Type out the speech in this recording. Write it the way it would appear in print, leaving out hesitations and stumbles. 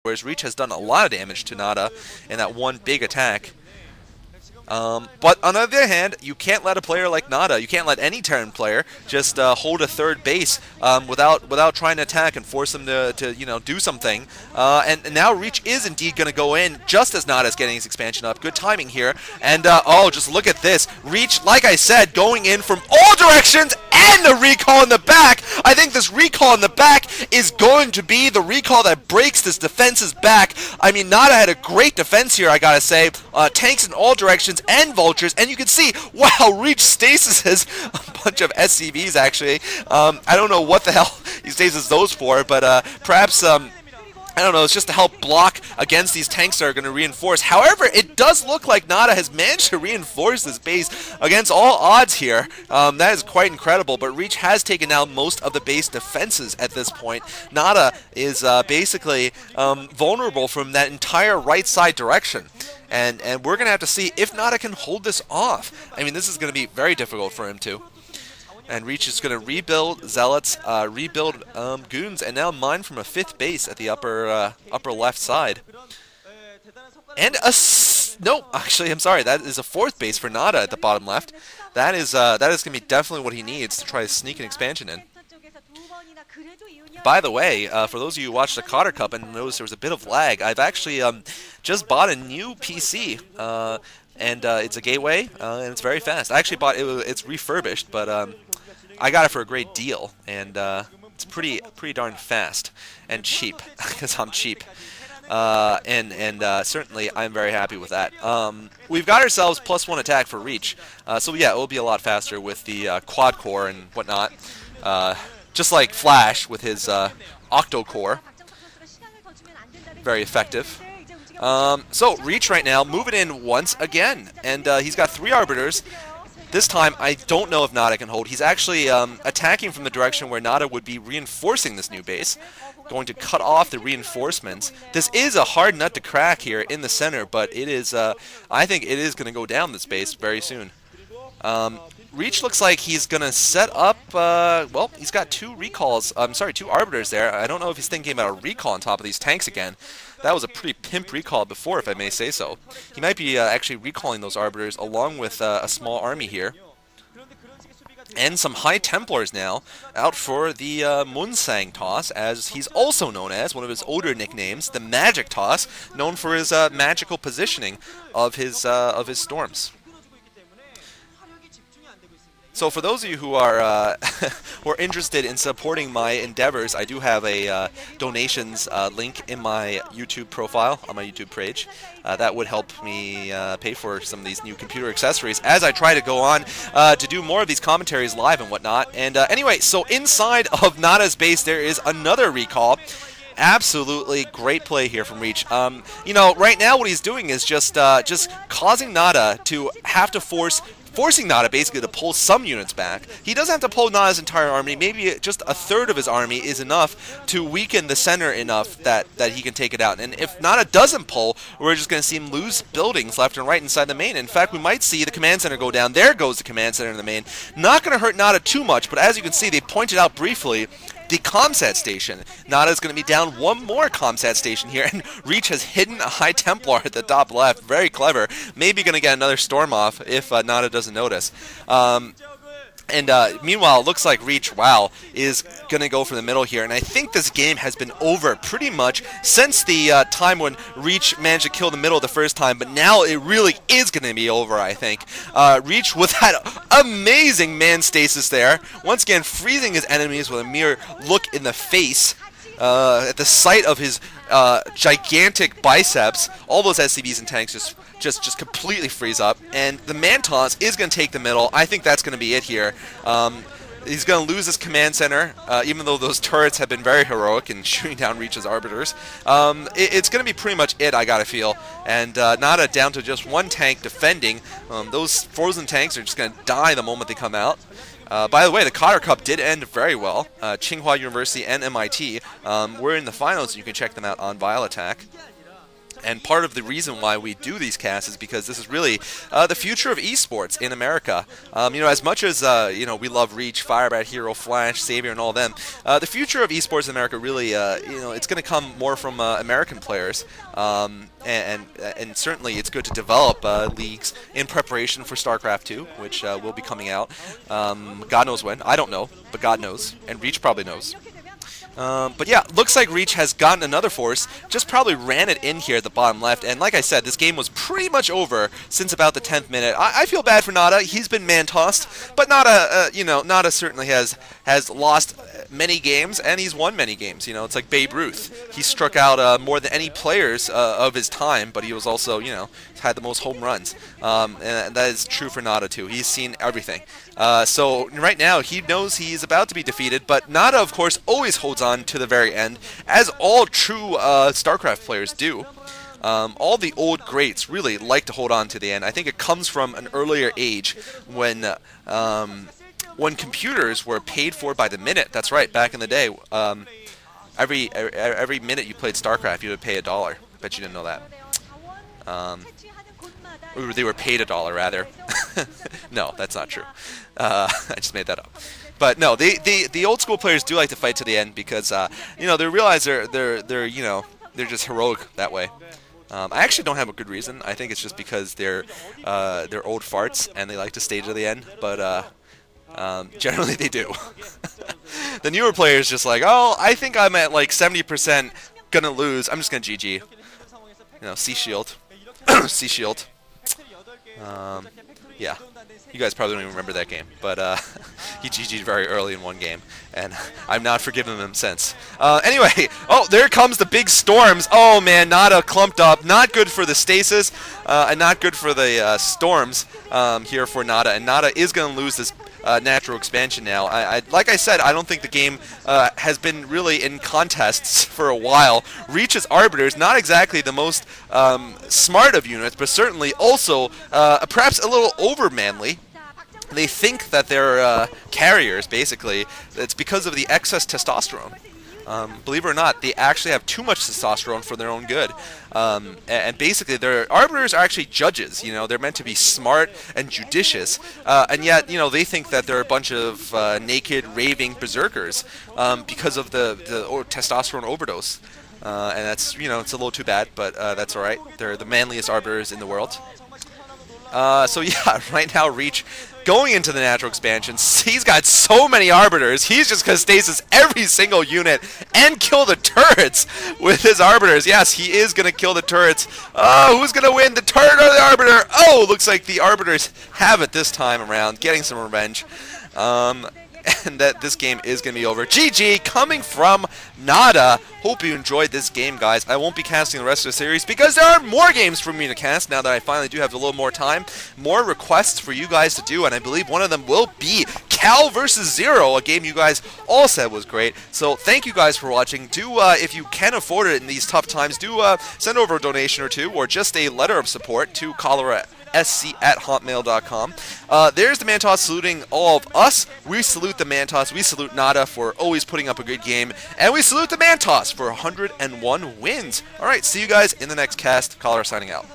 whereas Reach has done a lot of damage to Nada in that one big attack. But on the other hand, you can't let a player like Nada, you can't let any Terran player just hold a third base without trying to attack and force them to you know, do something. And now Reach is indeed going to go in just as Nada's getting his expansion up. Good timing here. And oh, just look at this. Reach, like I said, going in from all directions and the recall in the back. I think this recall in the back is going to be the recall that breaks this defense's back. I mean, Nada had a great defense here, I gotta say. Tanks in all directions and vultures, and you can see, wow, Reach stasises a bunch of SCVs actually. I don't know what the hell he stasis those for, but perhaps I don't know, it's just to help block against these tanks that are going to reinforce. However, it does look like Nada has managed to reinforce this base against all odds here. That is quite incredible, but Reach has taken down most of the base defenses at this point. Nada is basically vulnerable from that entire right side direction. And we're going to have to see if Nada can hold this off. I mean, this is going to be very difficult for him to. And Reach is going to rebuild Zealots, rebuild Goons, and now mine from a 5th base at the upper left side. And no, actually, I'm sorry, that is a 4th base for Nada at the bottom left. That is going to be definitely what he needs to try to sneak an expansion in. By the way, for those of you who watched the Cotter Cup and noticed there was a bit of lag, I've actually just bought a new PC. And it's a gateway, and it's very fast. I actually bought it. It's refurbished, but I got it for a great deal, and it's pretty darn fast and cheap because I'm cheap. And certainly I'm very happy with that. We've got ourselves +1 attack for Reach, so yeah, it will be a lot faster with the quad core and whatnot. Just like Flash with his octo core, very effective. So Reach right now moving in once again, and he's got 3 Arbiters. This time I don't know if Nada can hold. He's actually attacking from the direction where Nada would be reinforcing this new base, going to cut off the reinforcements. This is a hard nut to crack here in the center, but it is I think it is going to go down this base very soon. Reach looks like he's going to set up, well, he's got 2 recalls, 2 Arbiters there. I don't know if he's thinking about a recall on top of these tanks again. That was a pretty pimp recall before, if I may say so. He might be actually recalling those Arbiters along with a small army here. And some High Templars now out for the Munsang Toss, as he's also known as, one of his older nicknames, the Magic Toss, known for his magical positioning of his storms. So for those of you who are who are interested in supporting my endeavors, I do have a donations link in my YouTube profile, on my YouTube page. That would help me pay for some of these new computer accessories as I try to go on to do more of these commentaries live and whatnot. And anyway, so inside of Nada's base there is another recall. Absolutely great play here from Reach. You know, right now what he's doing is just causing Nada to have to forcing Nada basically to pull some units back. He doesn't have to pull Nada's entire army. Maybe just a third of his army is enough to weaken the center enough that he can take it out. And if Nada doesn't pull, we're just going to see him lose buildings left and right inside the main. In fact, we might see the command center go down. There goes the command center in the main. Not going to hurt Nada too much, but as you can see, they pointed out briefly the Comsat station. Nada's going to be down 1 more Comsat station here, and Reach has hidden a High Templar at the top left. Very clever. Maybe going to get another storm off if Nada doesn't notice. Meanwhile, it looks like Reach, wow, is going to go for the middle here. And I think this game has been over pretty much since the time when Reach managed to kill the middle the first time. But now it really is going to be over, I think. Reach with that amazing man stasis there. Once again, freezing his enemies with a mere look in the face. At the sight of his gigantic biceps, all those SCVs and tanks just completely freeze up, and the Mantoss is going to take the middle. I think that's going to be it here. He's going to lose his command center, even though those turrets have been very heroic in shooting down Reach's Arbiters. It's going to be pretty much it, I gotta feel. And Nada down to just 1 tank defending. Those frozen tanks are just going to die the moment they come out. By the way, the Cotter Cup did end very well. Tsinghua University and MIT were in the finals, and you can check them out on Vile Attack. And part of the reason why we do these casts is because this is really the future of esports in America. You know, as much as you know, we love Reach, Firebat, Hero, Flash, Savior, and all them, the future of esports in America really, you know, it's going to come more from American players. And certainly it's good to develop leagues in preparation for StarCraft 2, which will be coming out. God knows when. I don't know, but God knows, and Reach probably knows. But yeah, looks like Reach has gotten another force, just probably ran it in here at the bottom left, and like I said, this game was pretty much over since about the 10th minute. I feel bad for Nada. He's been man-tossed, but Nada, you know, Nada certainly has lost many games, and he's won many games. You know, it's like Babe Ruth. He struck out more than any players of his time, but he was also, you know, had the most home runs. And that is true for Nada too. He's seen everything. So right now he knows he's about to be defeated, but Nada, of course, always holds on to the very end, as all true StarCraft players do. All the old greats really like to hold on to the end. I think it comes from an earlier age when computers were paid for by the minute. That's right, back in the day. Every minute you played StarCraft, you would pay $1. Bet you didn't know that. They were paid $1, rather. No, that's not true. I just made that up. But no, the old school players do like to fight to the end because you know, they realize they're you know, they're just heroic that way. I actually don't have a good reason. I think it's just because they're old farts and they like to stay to the end. But generally they do. The newer players just like, oh, I think I'm at like 70% gonna lose. I'm just gonna GG. You know, C shield, C shield. Yeah, you guys probably don't even remember that game, but he GG'd very early in one game, and I've not forgiven him since. Anyway, oh, there comes the big storms. Oh man, Nada clumped up. Not good for the stasis, and not good for the storms here for Nada, and Nada is going to lose this natural expansion now. Like I said, I don't think the game has been really in contests for a while. Reach's Arbiters, not exactly the most smart of units, but certainly also perhaps a little over-manly. They think that they're carriers, basically. It's because of the excess testosterone. Believe it or not, they actually have too much testosterone for their own good. And basically, their arbiters are actually judges. You know, they're meant to be smart and judicious, and yet, you know, they think that they're a bunch of naked, raving berserkers because of the testosterone overdose. And that's, you know, it's a little too bad, but that's all right. They're the manliest arbiters in the world. So yeah, right now Reach going into the natural expansions, he's got so many arbiters. He's just going to stasis every single unit and kill the turrets with his arbiters. Yes, he is going to kill the turrets. Oh, who's going to win, the turret or the arbiter? Oh, looks like the arbiters have it this time around, getting some revenge. And that this game is going to be over. GG coming from Nada. Hope you enjoyed this game, guys. I won't be casting the rest of the series because there are more games for me to cast now that I finally do have a little more time. More requests for you guys to do, and I believe one of them will be Cal vs. Zero, a game you guys all said was great. So thank you guys for watching. Do, if you can afford it in these tough times, do send over a donation or two, or just a letter of support to CholeraSC@hotmail.com. There's the Mantoss saluting all of us. We salute the Mantoss. We salute Nada for always putting up a good game. And we salute the Mantoss for 101 wins. Alright, see you guys in the next cast. Cholera signing out.